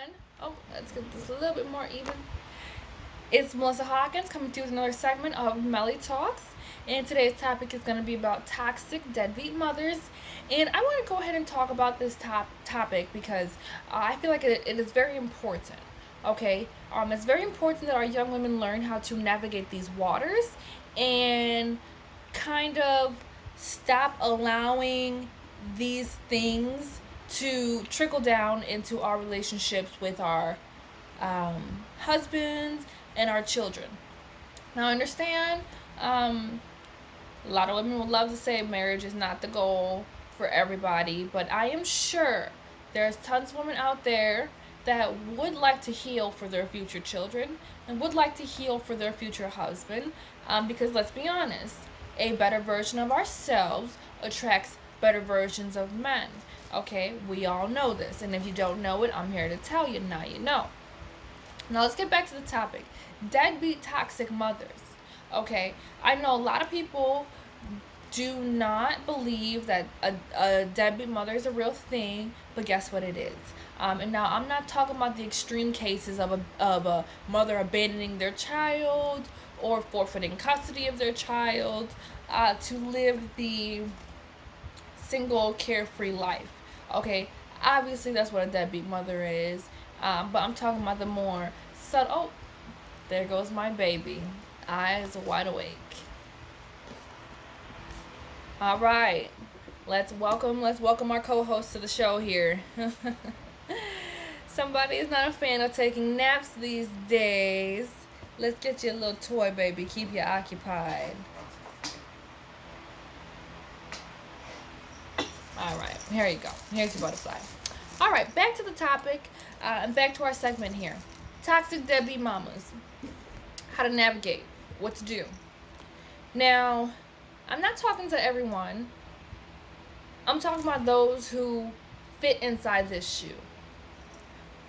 everyone. Oh, let's get this a little bit more even. It's Melissa Hawkins coming through with another segment of Melly Talks. And today's topic is going to be about toxic deadbeat mothers. And I want to go ahead and talk about this topic because I feel like it is very important. Okay? It's very important that our young women learn how to navigate these waters and kind of stop allowing these things to trickle down into our relationships with our husbands and our children. Now, I understand a lot of women would love to say marriage is not the goal for everybody, but I am sure there's tons of women out there that would like to heal for their future children and would like to heal for their future husband, because let's be honest, a better version of ourselves attracts better versions of men. Okay, we all know this, and if you don't know it, I'm here to tell you. Now you know. Now let's get back to the topic. Deadbeat toxic mothers. Okay, I know a lot of people do not believe that a deadbeat mother is a real thing, but guess what it is? And now I'm not talking about the extreme cases of a mother abandoning their child or forfeiting custody of their child to live the single carefree life. Okay, obviously that's what a deadbeat mother is, but I'm talking about the more subtle. Oh, there goes my baby, eyes wide awake. All right, let's welcome our co-host to the show here. Somebody is not a fan of taking naps these days. Let's get you a little toy, baby. Keep you occupied. All right, here you go. Here's your butterfly. All right, back to the topic and back to our segment here. Toxic deadbeat mamas. How to navigate. What to do. Now, I'm not talking to everyone. I'm talking about those who fit inside this shoe.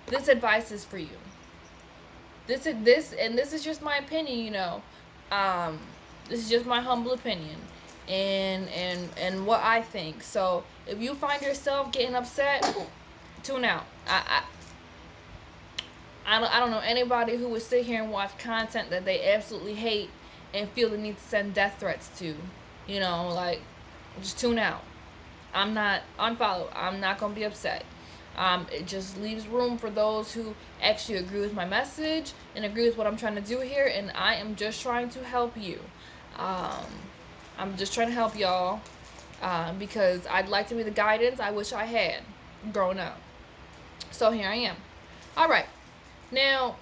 This advice is for you. This is just my opinion, you know. This is just my humble opinion. And what I think. So if you find yourself getting upset, tune out. I don't know anybody who would sit here and watch content that they absolutely hate and feel the need to send death threats to. You know, like, just tune out. I'm not unfollow. I'm not gonna be upset. It just leaves room for those who actually agree with my message and agree with what I'm trying to do here, and I am just trying to help you. I'm just trying to help y'all because I'd like to be the guidance I wish I had growing up. So here I am. All right. Now,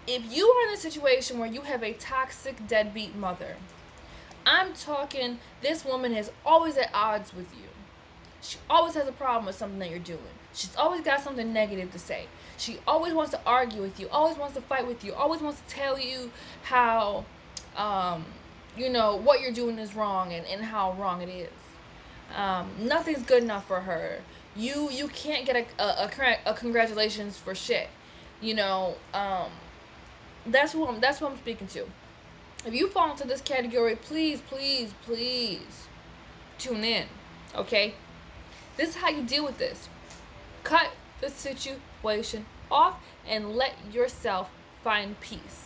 if you are in a situation where you have a toxic deadbeat mother, I'm talking this woman is always at odds with you. She always has a problem with something that you're doing. She's always got something negative to say. She always wants to argue with you, always wants to fight with you, always wants to tell you how what you're doing is wrong and how wrong it is. Nothing's good enough for her. You can't get a congratulations for shit. That's who I'm speaking to. If you fall into this category, please tune in. Okay? This is how you deal with this. Cut the situation off and let yourself find peace.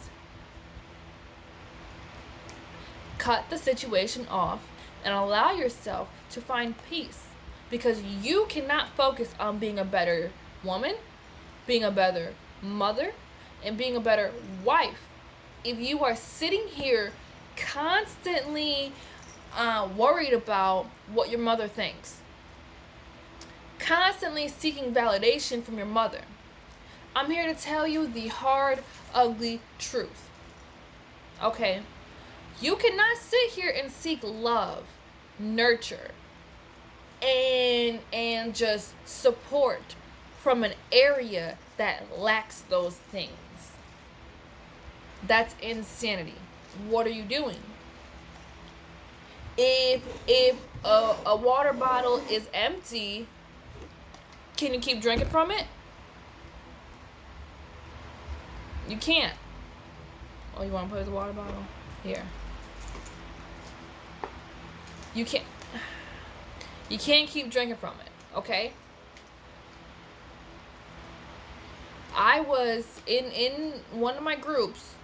Cut the situation off and allow yourself to find peace, because you cannot focus on being a better woman, being a better mother, and being a better wife if you are sitting here constantly worried about what your mother thinks, constantly seeking validation from your mother. I'm here to tell you the hard, ugly truth. Okay? You cannot sit here and seek love, nurture, and just support from an area that lacks those things. That's insanity. What are you doing? If a water bottle is empty, can you keep drinking from it? You can't. Oh, you want to put the water bottle? Here. You can't keep drinking from it, okay? I was in one of my groups.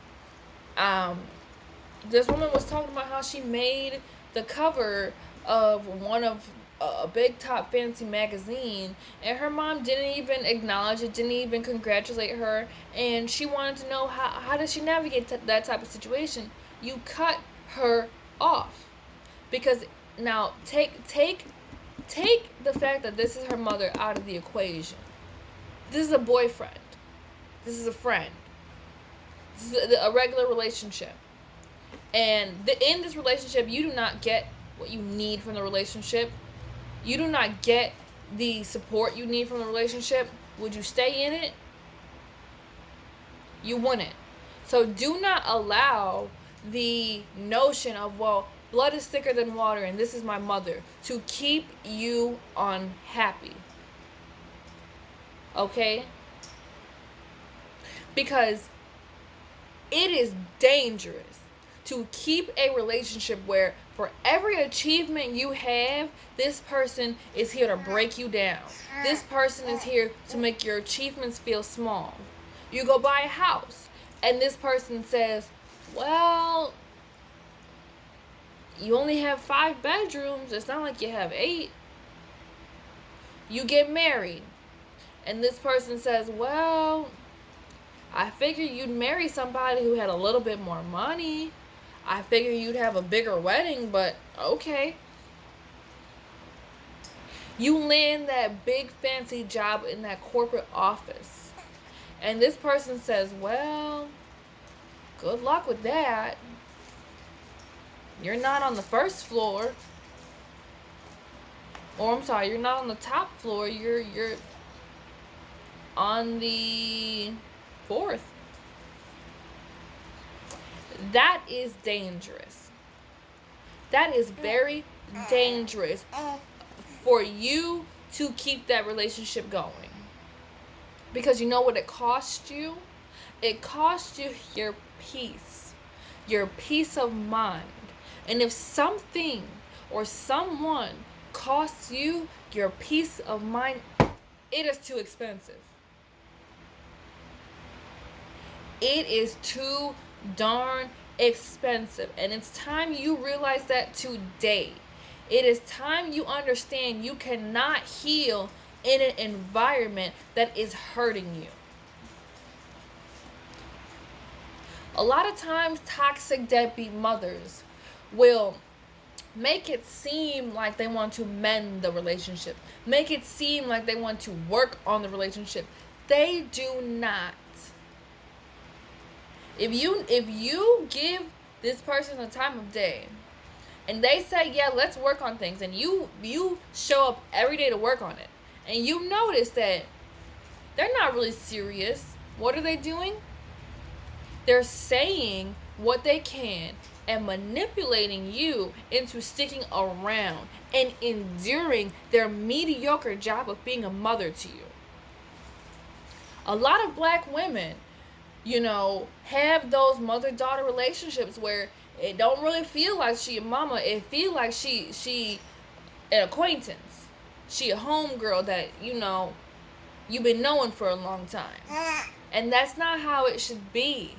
This woman was talking about how she made the cover of one of a big top fancy magazine, and her mom didn't even acknowledge it, didn't even congratulate her, and she wanted to know how does she navigate that type of situation. You cut her off, because now take the fact that this is her mother out of the equation. This is a boyfriend. This is a friend. This is a regular relationship. And in this relationship, you do not get what you need from the relationship. You do not get the support you need from the relationship. Would you stay in it? You wouldn't. So do not allow the notion of, well, blood is thicker than water and this is my mother, to keep you unhappy. Okay? Because it is dangerous to keep a relationship where for every achievement you have, this person is here to break you down. This person is here to make your achievements feel small. You go buy a house and this person says, well, you only have 5 bedrooms. It's not like you have 8. You get married and this person says, well, I figured you'd marry somebody who had a little bit more money. I figured you'd have a bigger wedding, but okay. You land that big fancy job in that corporate office. And this person says, well, good luck with that. You're not on the first floor. Or I'm sorry, you're not on the top floor. You're on the 4th. That is dangerous. That is very dangerous for you to keep that relationship going. Because you know what it cost you? It cost you your peace of mind. And if something or someone costs you your peace of mind, it is too expensive. It is too darn expensive. And it's time you realize that today. It is time you understand you cannot heal in an environment that is hurting you. A lot of times, toxic deadbeat mothers will make it seem like they want to mend the relationship, make it seem like they want to work on the relationship. They do not. If you give this person a time of day and they say, yeah, let's work on things, and you show up every day to work on it, and you notice that they're not really serious, what are they doing? They're saying what they can and manipulating you into sticking around and enduring their mediocre job of being a mother to you. A lot of black women, have those mother-daughter relationships where it don't really feel like she a mama. It feel like she an acquaintance. She a homegirl that, you've been knowing for a long time. And that's not how it should be.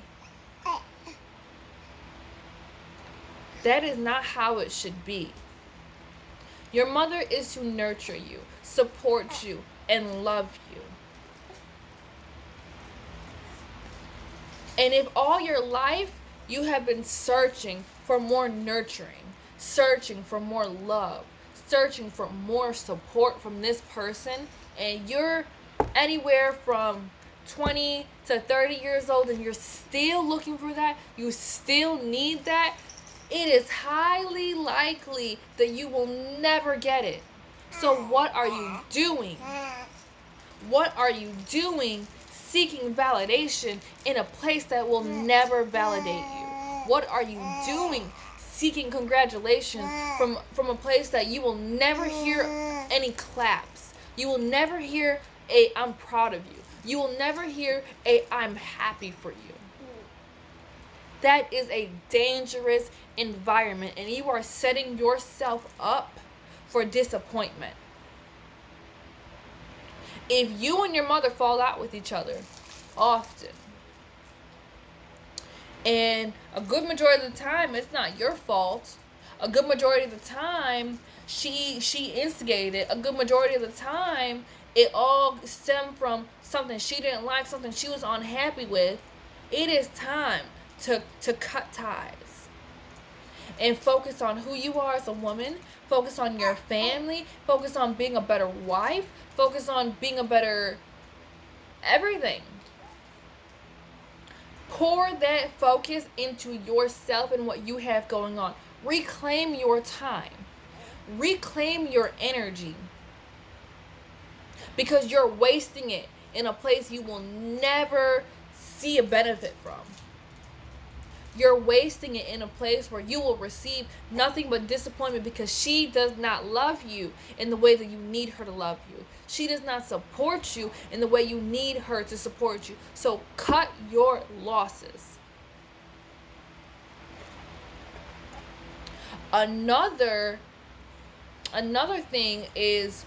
That is not how it should be. Your mother is to nurture you, support you, and love you. And if all your life you have been searching for more nurturing, searching for more love, searching for more support from this person, and you're anywhere from 20 to 30 years old and you're still looking for that, you still need that, it is highly likely that you will never get it. So what are you doing? What are you doing seeking validation in a place that will never validate you? What are you doing seeking congratulations from a place that you will never hear any claps? You will never hear a I'm proud of you. You will never hear a I'm happy for you. That is a dangerous environment, and you are setting yourself up for disappointment. If you and your mother fall out with each other, often. And a good majority of the time, it's not your fault. A good majority of the time, she instigated it. A good majority of the time, it all stemmed from something she didn't like, something she was unhappy with. It is time to cut ties and focus on who you are as a woman. Focus on your family. Focus on being a better wife. Focus on being a better everything. Pour that focus into yourself and what you have going on. Reclaim your time. Reclaim your energy. Because you're wasting it in a place you will never see a benefit from. You're wasting it in a place where you will receive nothing but disappointment because she does not love you in the way that you need her to love you. She does not support you in the way you need her to support you. So cut your losses. Another thing is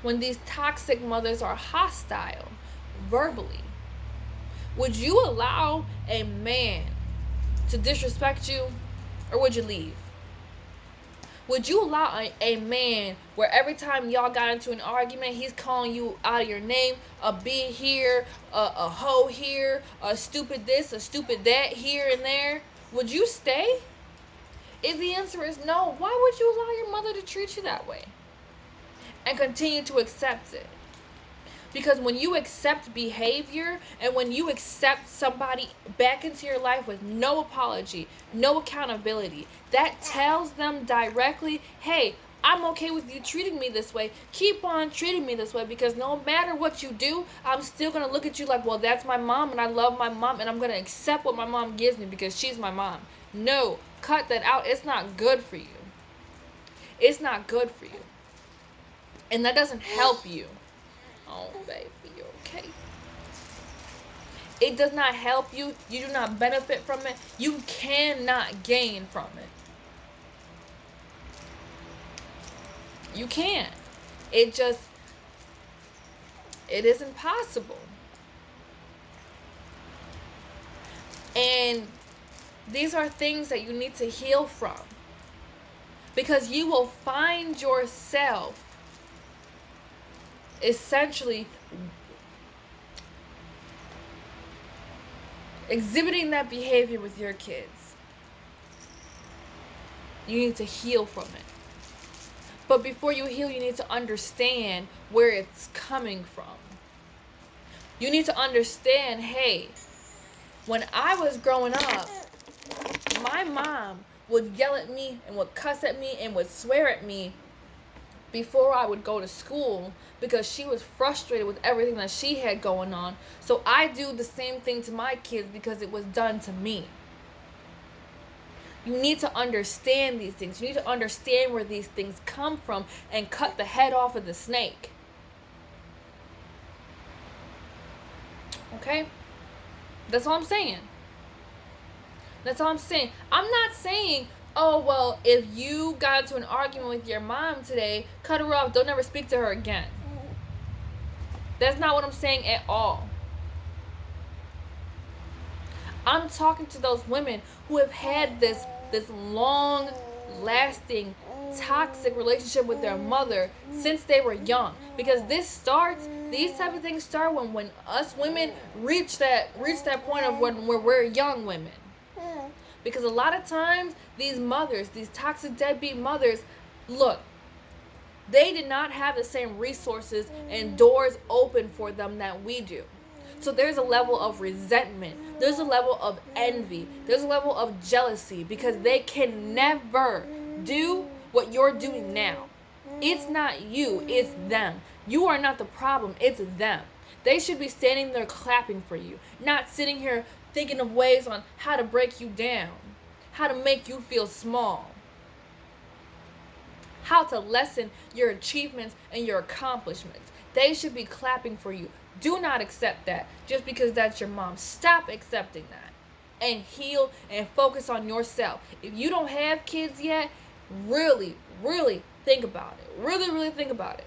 when these toxic mothers are hostile verbally. Would you allow a man to disrespect you, or would you leave? Would you allow a man where every time y'all got into an argument, he's calling you out of your name, a bitch here, a hoe here, a stupid this, a stupid that, here and there? Would you stay? If the answer is no, why would you allow your mother to treat you that way and continue to accept it? Because when you accept behavior and when you accept somebody back into your life with no apology, no accountability, that tells them directly, hey, I'm okay with you treating me this way. Keep on treating me this way, because no matter what you do, I'm still going to look at you like, well, that's my mom and I love my mom and I'm going to accept what my mom gives me because she's my mom. No, cut that out. It's not good for you. It's not good for you. And that doesn't help you. Oh, baby, you're okay. It does not help you. You do not benefit from it. You cannot gain from it. You can't. It isn't possible. And these are things that you need to heal from. Because you will find yourself essentially exhibiting that behavior with your kids. You need to heal from it. But before you heal, you need to understand where it's coming from. You need to understand, hey, when I was growing up, my mom would yell at me and would cuss at me and would swear at me before I would go to school because she was frustrated with everything that she had going on. So I do the same thing to my kids because it was done to me. You need to understand these things. You need to understand where these things come from and cut the head off of the snake. Okay? That's all I'm saying. That's all I'm saying. I'm not saying, oh, well, if you got into an argument with your mom today, cut her off. Don't ever speak to her again. That's not what I'm saying at all. I'm talking to those women who have had this long lasting toxic relationship with their mother since they were young. Because these type of things start when us women reach that point of where we're young women. Because a lot of times these mothers, these toxic deadbeat mothers, look, they did not have the same resources and doors open for them that we do. So there's a level of resentment. There's a level of envy. There's a level of jealousy because they can never do what you're doing now. It's not you, it's them. You are not the problem, it's them. They should be standing there clapping for you, not sitting here thinking of ways on how to break you down, how to make you feel small, how to lessen your achievements and your accomplishments. They should be clapping for you. Do not accept that just because that's your mom. Stop accepting that and heal and focus on yourself. If you don't have kids yet, really, really think about it. Really, really think about it.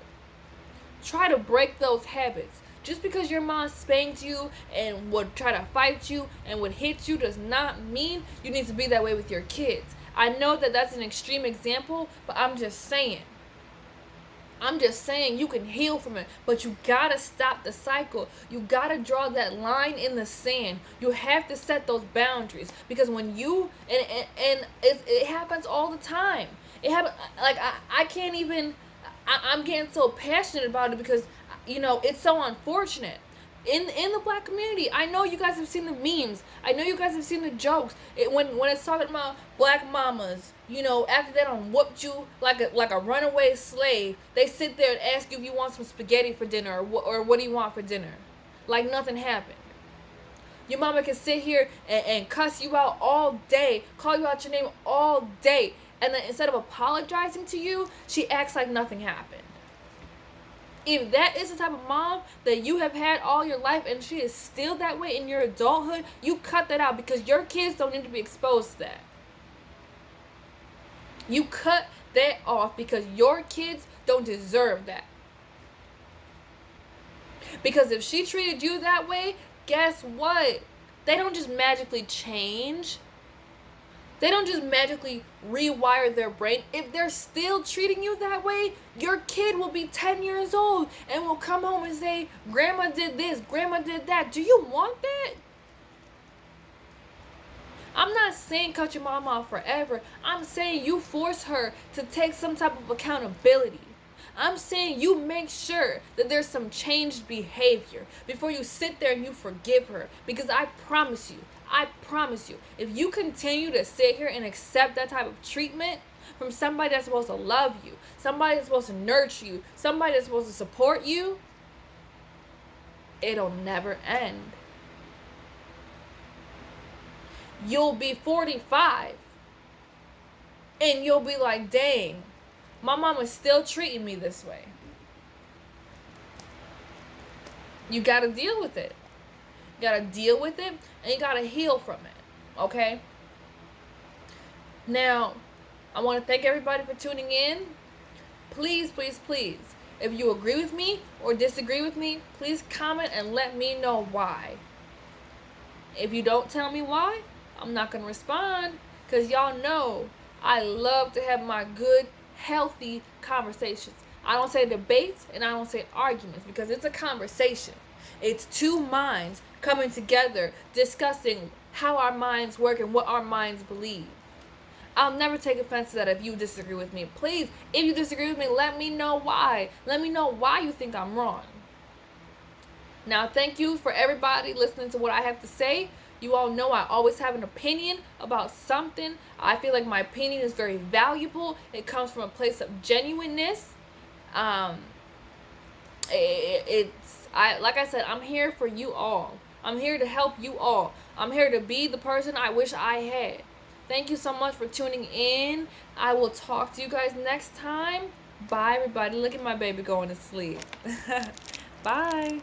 Try to break those habits. Just because your mom spanked you and would try to fight you and would hit you does not mean you need to be that way with your kids. I know that that's an extreme example, but I'm just saying you can heal from it, but you gotta stop the cycle. You gotta draw that line in the sand. You have to set those boundaries, because when you and it happens all the time. It happens, like I can't even. I'm getting so passionate about it because it's so unfortunate. In the Black community, I know you guys have seen the memes. I know you guys have seen the jokes. When it's talking about Black mamas, after they done whooped you like a runaway slave, they sit there and ask you if you want some spaghetti for dinner, or what do you want for dinner, like nothing happened. Your mama can sit here and cuss you out all day, call you out your name all day, and then instead of apologizing to you, she acts like nothing happened. If that is the type of mom that you have had all your life and she is still that way in your adulthood, you cut that out, because your kids don't need to be exposed to that. You cut that off, because your kids don't deserve that. Because if she treated you that way, guess what? They don't just magically change. They don't just magically rewire their brain. If they're still treating you that way, your kid will be 10 years old and will come home and say, Grandma did this, Grandma did that. Do you want that? I'm not saying cut your mom off forever. I'm saying you force her to take some type of accountability. I'm saying you make sure that there's some changed behavior before you sit there and you forgive her. Because I promise you, if you continue to sit here and accept that type of treatment from somebody that's supposed to love you, somebody that's supposed to nurture you, somebody that's supposed to support you, it'll never end. You'll be 45 and you'll be like, dang, my mom is still treating me this way. You gotta deal with it. You gotta deal with it, and you gotta heal from it. Okay? Now, I want to thank everybody for tuning in. Please, please, please, if you agree with me or disagree with me, please comment and let me know why. If you don't tell me why, I'm not gonna respond, because y'all know I love to have my good, healthy conversations. I don't say debates and I don't say arguments, because it's a conversation. It's two minds coming together, discussing how our minds work and what our minds believe. I'll never take offense to that if you disagree with me. Please, if you disagree with me, let me know why. Let me know why you think I'm wrong. Now, thank you for everybody listening to what I have to say. You all know I always have an opinion about something. I feel like my opinion is very valuable. It comes from a place of genuineness. Like I said, I'm here for you all. I'm here to help you all. I'm here to be the person I wish I had. Thank you so much for tuning in. I will talk to you guys next time. Bye, everybody. Look at my baby going to sleep. Bye.